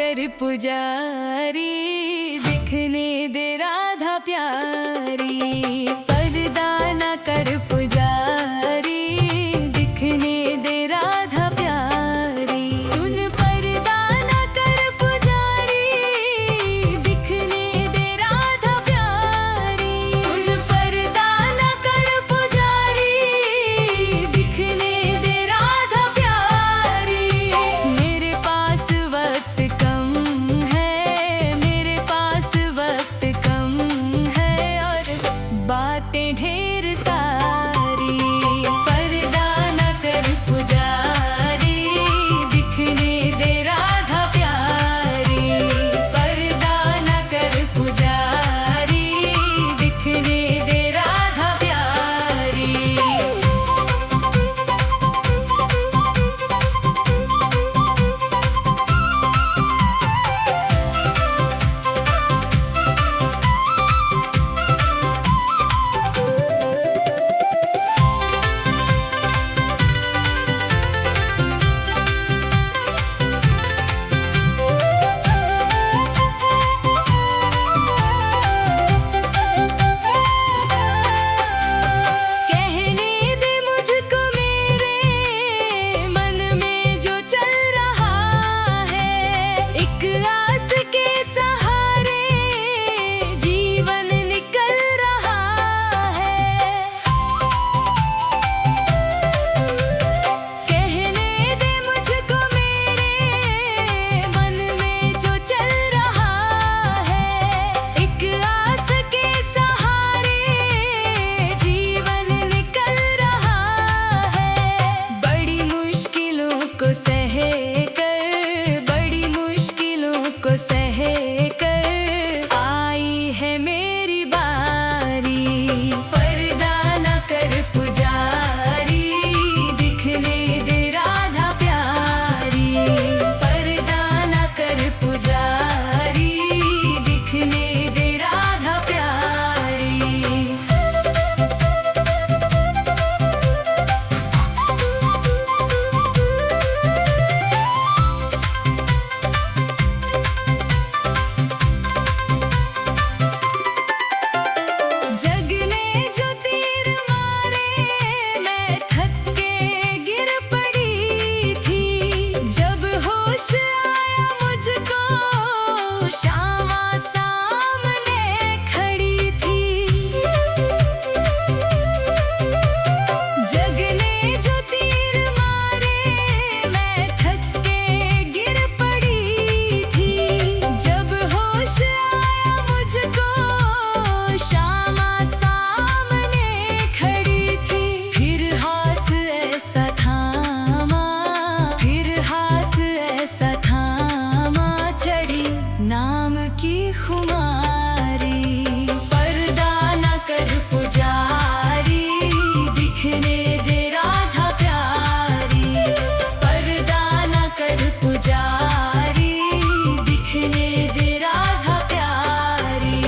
कर पुजारी, दिखने दे राधा प्यारी। पर्दा न कर पुजारी, दिखने दे राधा प्यारी। सुन पर्दा न कर पुजारी, दिखने दे राधा प्यारी। सुन पर्दा न कर पुजारी, दिखने दे राधा प्यारी। मेरे पास वक्त कम है, मेरे पास वक्त कम है, और बातें ढेर सारी। पर्दा न कर पुजारी, दिखने दे राधा प्यारी। पर्दा न कर पुजारी, दिखने दे राधा प्यारी। कहने दे मुझको मेरे मन में जो चल रहा है, एक आस के सहारे जीवन निकल रहा है। कहने दे मुझको मेरे मन में जो चल रहा है, एक आस के सहारे जीवन निकल रहा है। बड़ी मुश्किलों को सह कर, बड़ी मुश्किलों को सह कर आई है मेरी बारी। पर्दा न कर पुजारी, दिखने दे राधा प्यारी। पर्दा न कर पुजारी, दिखने दे राधा प्यारी। जग ने जो तीर मारे, मैं थक के गिर पड़ी थी। जब होश आया मुझको, श्यामा सामने खड़ी थी। जग ने जो तीर मारे, मैं थक के गिर पड़ी थी। जब होश आया मुझको, श्यामा सामने खड़ी थी। फिर हाथ ऐसा थामा, फिर हाथ ऐसा थामा, चढ़ी नाम की खुमारी। पर्दा न कर पुजारी, दिखने दे राधा प्यारी। पर्दा न कर पुजारी, दिखने दे राधा प्यारी।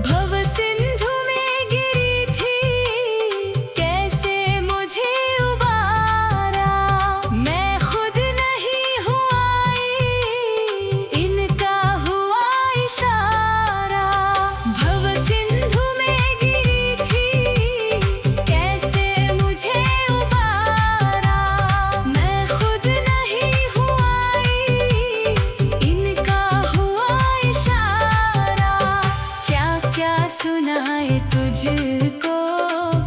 भव सिंधु में गिरी थी, कैसे मुझे उबारा। मैं खुद नहीं हूँ आई, इनका हुआ इशारा। भव सिंधु में गिरी थी, कैसे मुझे उबारा। मैं खुद नहीं हूँ आई, इनका हुआ इशारा। क्या क्या सुनाए तुझको,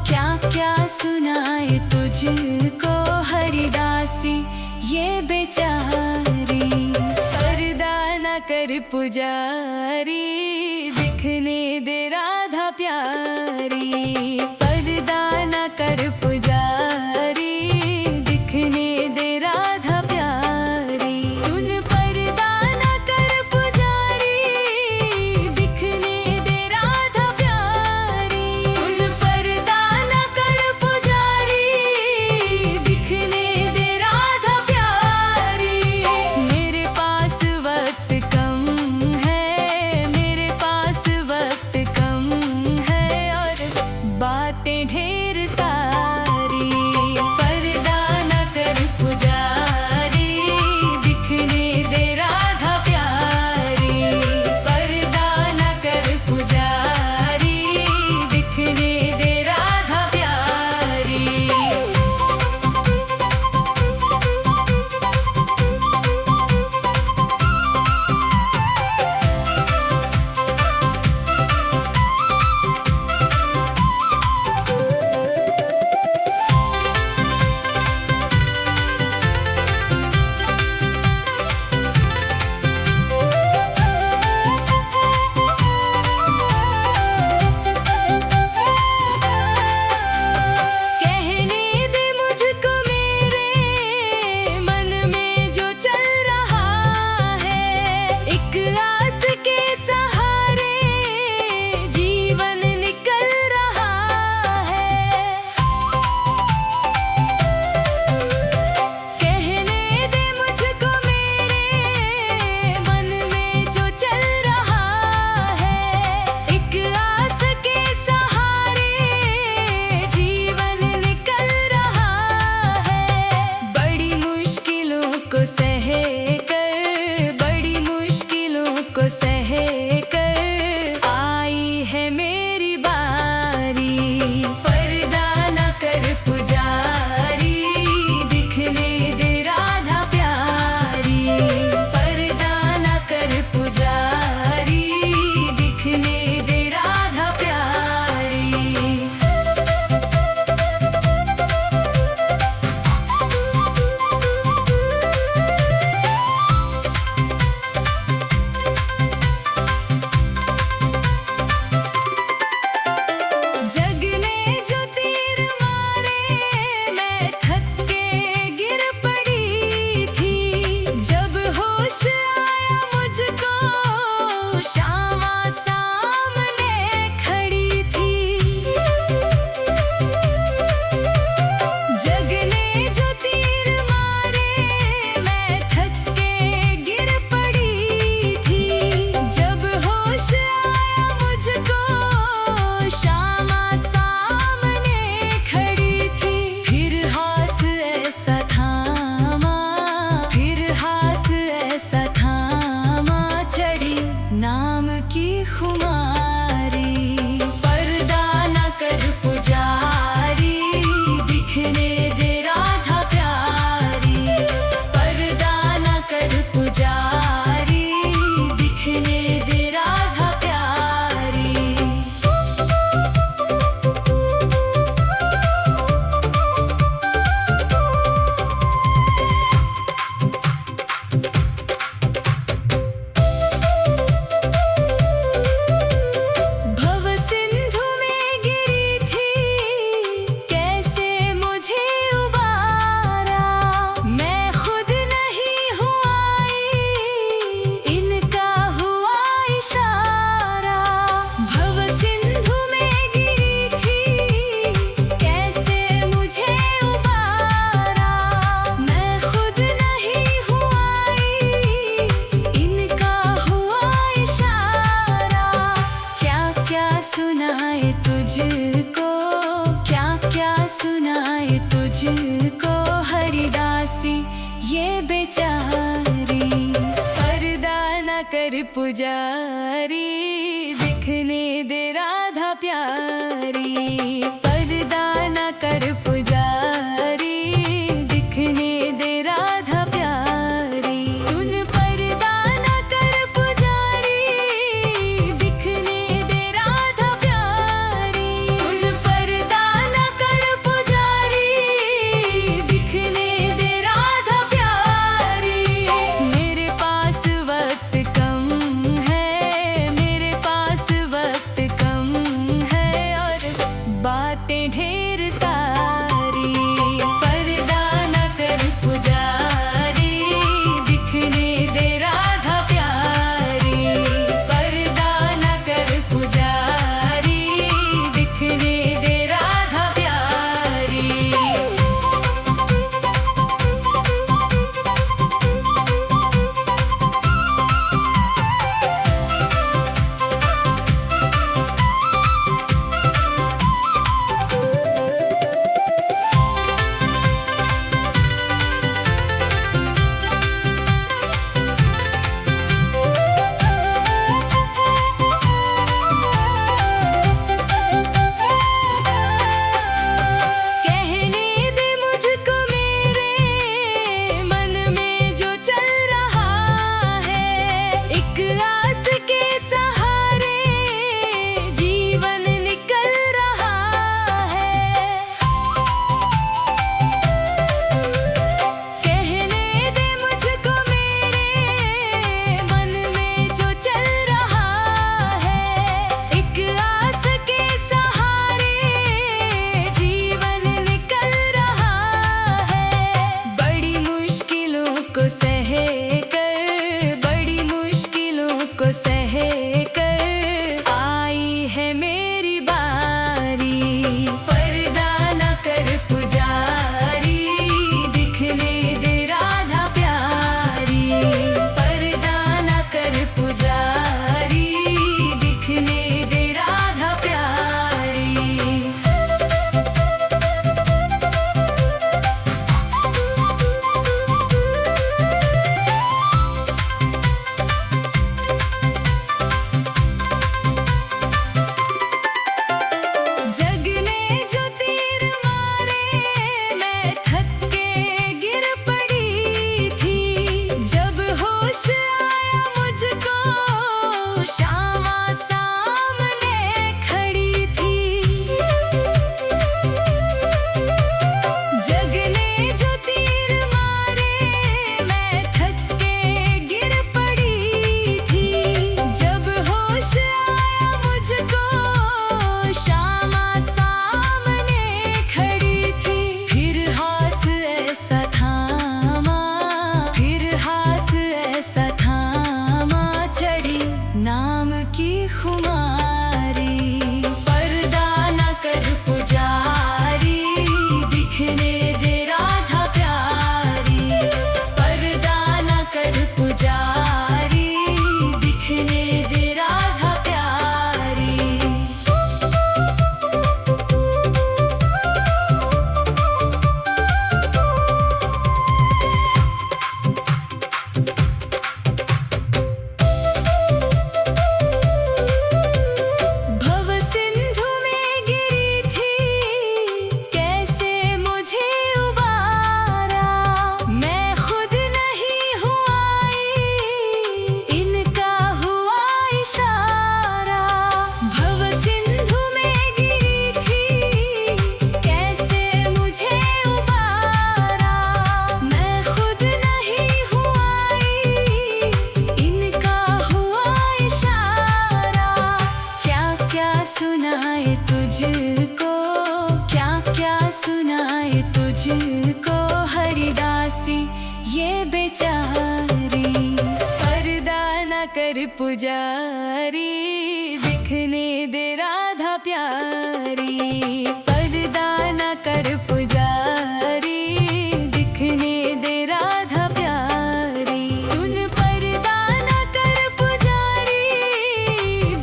क्या क्या सुनाए तुझको, हरिदासी ये बेचारी। पर्दा न कर पुजारी, दिखने दे राधा प्यारी। पर्दा न कर पुजारी, दिखने दे राधा प्यारी। सुन पर्दा न कर पुजारी, दिखने दे राधा प्यारी। सुन पर्दा न कर पुजारी, दिखने दे राधा प्यारी। मेरे पास वक्त कम बातें ढेर सारी। पर्दा न कर पुजारी, दिखने दे राधा प्यारी। पर्दा न कर पुजारी, दिखने दे राधा प्यारी। तुझको हरिदासी ये बेचारी। पर्दा न कर पुजारी, दिखने दे राधा प्यारी। पर्दा न कर पुजारी, दिखने दे राधा प्यारी। सुन पर्दा न कर पुजारी, दिखने दे राधा प्यारी। सुन पर्दा न कर पुजारी, दिखने दे राधा प्यारी। मेरे पास वक्त कम है, बेचारी। पर्दा न कर पुजारी, दिखने दे राधा प्यारी। पर्दा न कर पुजारी, दिखने दे राधा प्यारी। सुन पर्दा न कर पुजारी,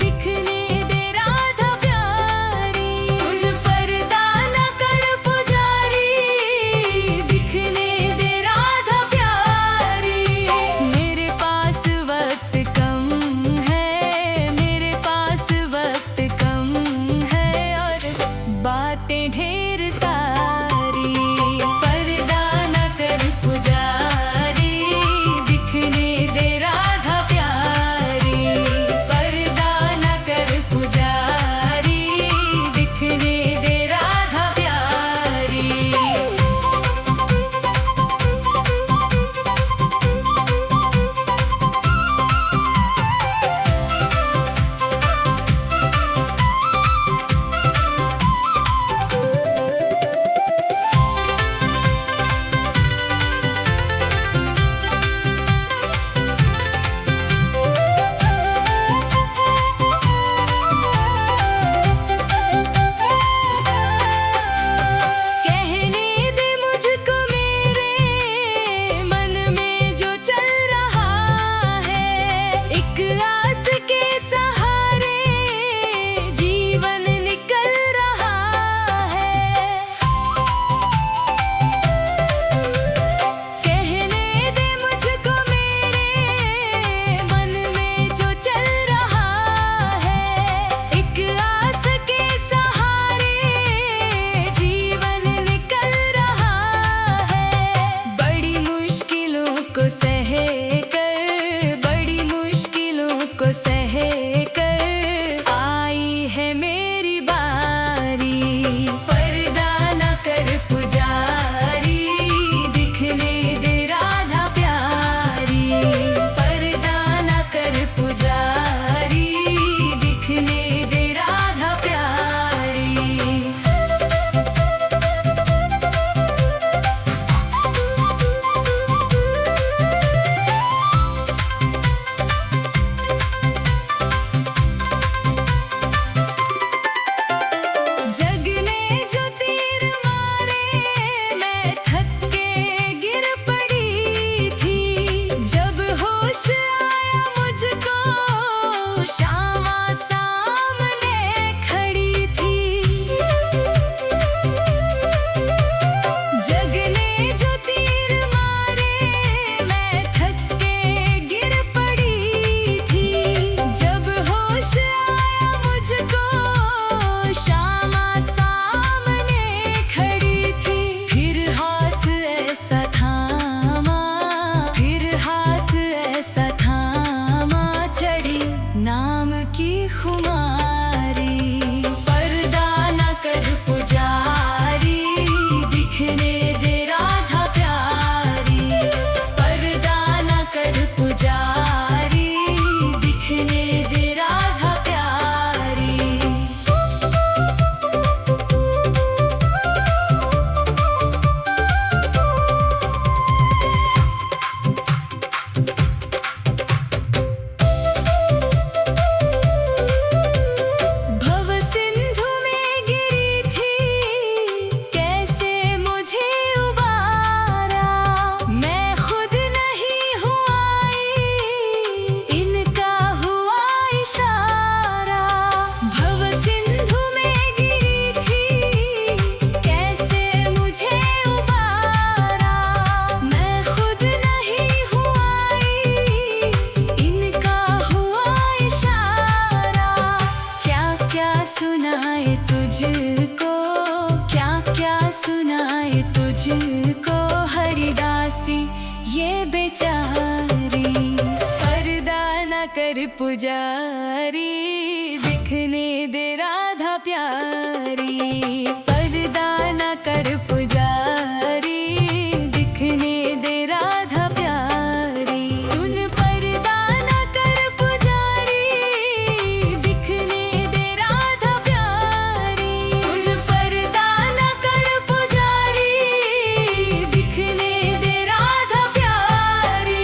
दिखने दे राधा प्यारी। सुन पर्दा न कर पुजारी, दिखने दे राधा प्यारी। मेरे पास वक्त कम है, मेरे पास वक्त कम है, और बातें ढेर सारी। पर्दा न कर पुजारी, दिखने दे राधा प्यारी। पर्दा न कर पुजारी, दिखने दे राधा प्यारी। कहने दे मुझको मेरे मन में जो चल रहा है। एक आस के सहारे जीवन निकल रहा है। कहने दे मुझको मेरे मन में जो चल रहा है। एक आस के सहारे जीवन निकल रहा है। बड़ी मुश्किलों को सह कर, बड़ी मुश्किलों को सह कर आई है मेरी बारी। पर्दा न कर पुजारी, दिखने दे राधा प्यारी। पर्दा न कर पुजारी, दिखने दे राधा प्यारी। जग ने जो तीर मारे, मैं थक के गिर पड़ी थी। जब होश आया मुझको, शामा सामने खड़ी थी। जग ने जो तीर मारे, मैं थक के गिर पड़ी थी। जब होश आया मुझको, शामा सामने खड़ी थी। फिर हाथ ऐसा थामा, फिर हाथ ऐसा थामा, चढ़ी नाम की खुमारी। पर्दा न कर पुजारी, दिखने दे राधा प्यारी। पर्दा न कर पुजारी, दिखने दे राधा प्यारी। भव सिंधु में गिरी थी, कैसे मुझे उबारा। मैं खुद नहीं हूँ आई, इनका हुआ इशारा। भव सिंधु में गिरी थी, कैसे मुझे उबारा। मैं खुद नहीं हूँ आई, इनका हुआ इशारा। क्या क्या सुनाए तुझको, क्या क्या सुनाए तुझको, हरिदासी ये बेचारी। पर्दा न कर पुजारी, दिखने दे राधा प्यारी। पर्दा न कर पुजारी, दिखने दे राधा प्यारी। सुन पर्दा न कर पुजारी, दिखने दे राधा प्यारी। सुन पर्दा न कर पुजारी, दिखने दे राधा प्यारी।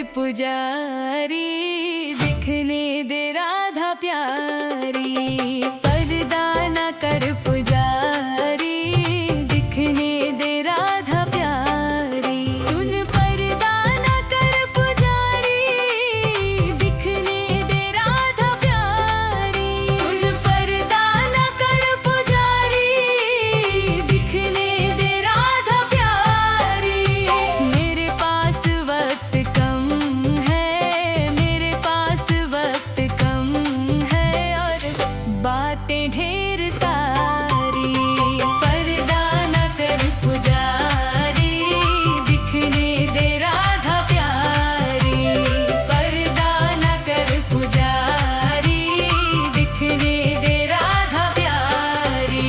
पुजारी, दिखने दे राधा प्यारी। पर्दा न कर पुजारी, दिखने दे राधा प्यारी। सुन पर्दा न कर पुजारी, दिखने दे राधा प्यारी। सुन पर्दा न कर पुजारी, दिखने दे राधा प्यारी। मेरे पास वक्त कम है, मेरे पास वक्त कम है, और बातें ढेर सारी। पर्दा न कर पुजारी, दिखने दे राधा प्यारी। पर्दा न कर पुजारी, दिखने दे राधा प्यारी।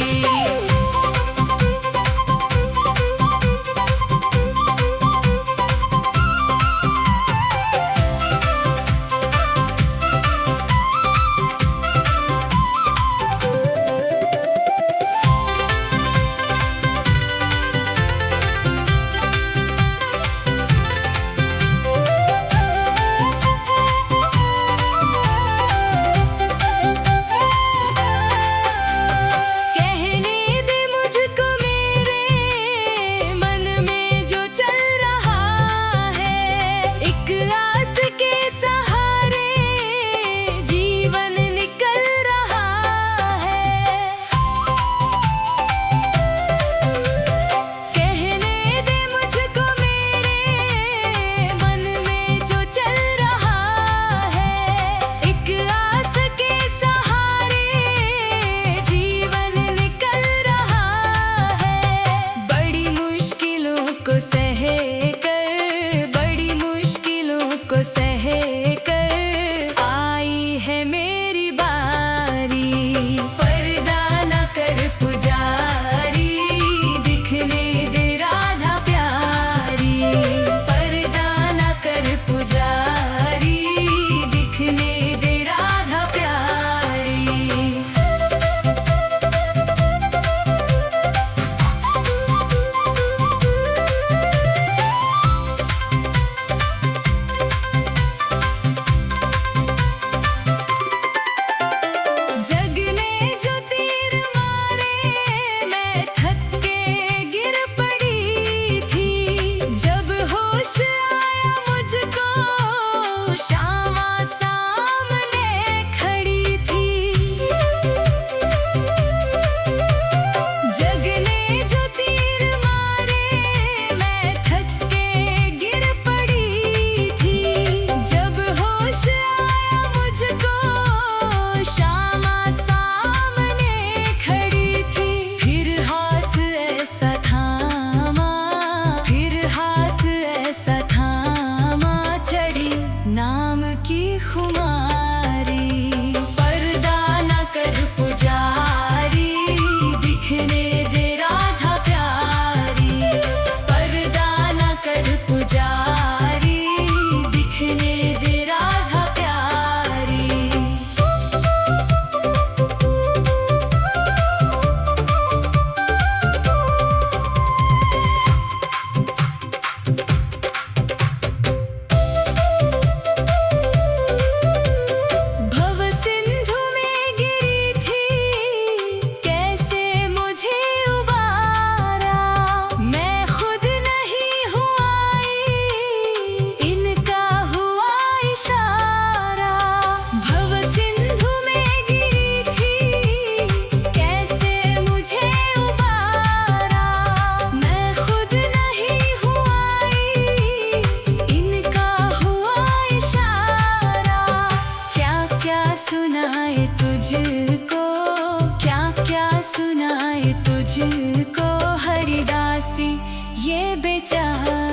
कहने दे मुझको मेरे मन में जो चल रहा है। एक आस के सहारे जीवन निकल रहा है। कहने दे मुझको मेरे मन में जो चल रहा है। एक आस के सहारे जीवन निकल रहा है। बड़ी मुश्किलों को सह कर, बड़ी मुश्किलों को सह कर आई है मेरी बारी। पर्दा न कर पुजारी, दिखने दे राधा प्यारी। पर्दा न कर पुजारी, दिखने दे राधा प्यारी। जग ने जो तीर मारे, मैं थक के गिर पड़ी थी। जब होश आया मुझको, श्यामा सामने खड़ी थी। जग ने जो तीर मारे, मैं थक के गिर पड़ी थी। जब होश आया मुझको, श्यामा सामने खड़ी थी। फिर हाथ ऐसा थामा, फिर हाथ ऐसा थामा, चढ़ी नाम की खुमारी। पर्दा न कर पुजारी, दिखने दे राधा प्यारी। पर्दा न कर पुजारी, दिखने दे राधा प्यारी। भव सिंधु में गिरी थी, कैसे मुझे उबारा। मैं खुद नहीं हूँ आई, इनका हुआ इशारा। भव सिंधु में गिरी थी, कैसे मुझे उबारा। मैं खुद नहीं हूँ आई, इनका हुआ इशारा। क्या क्या सुनाए तुझको, क्या क्या सुनाए तुझको, हरिदासी ये बेचारा।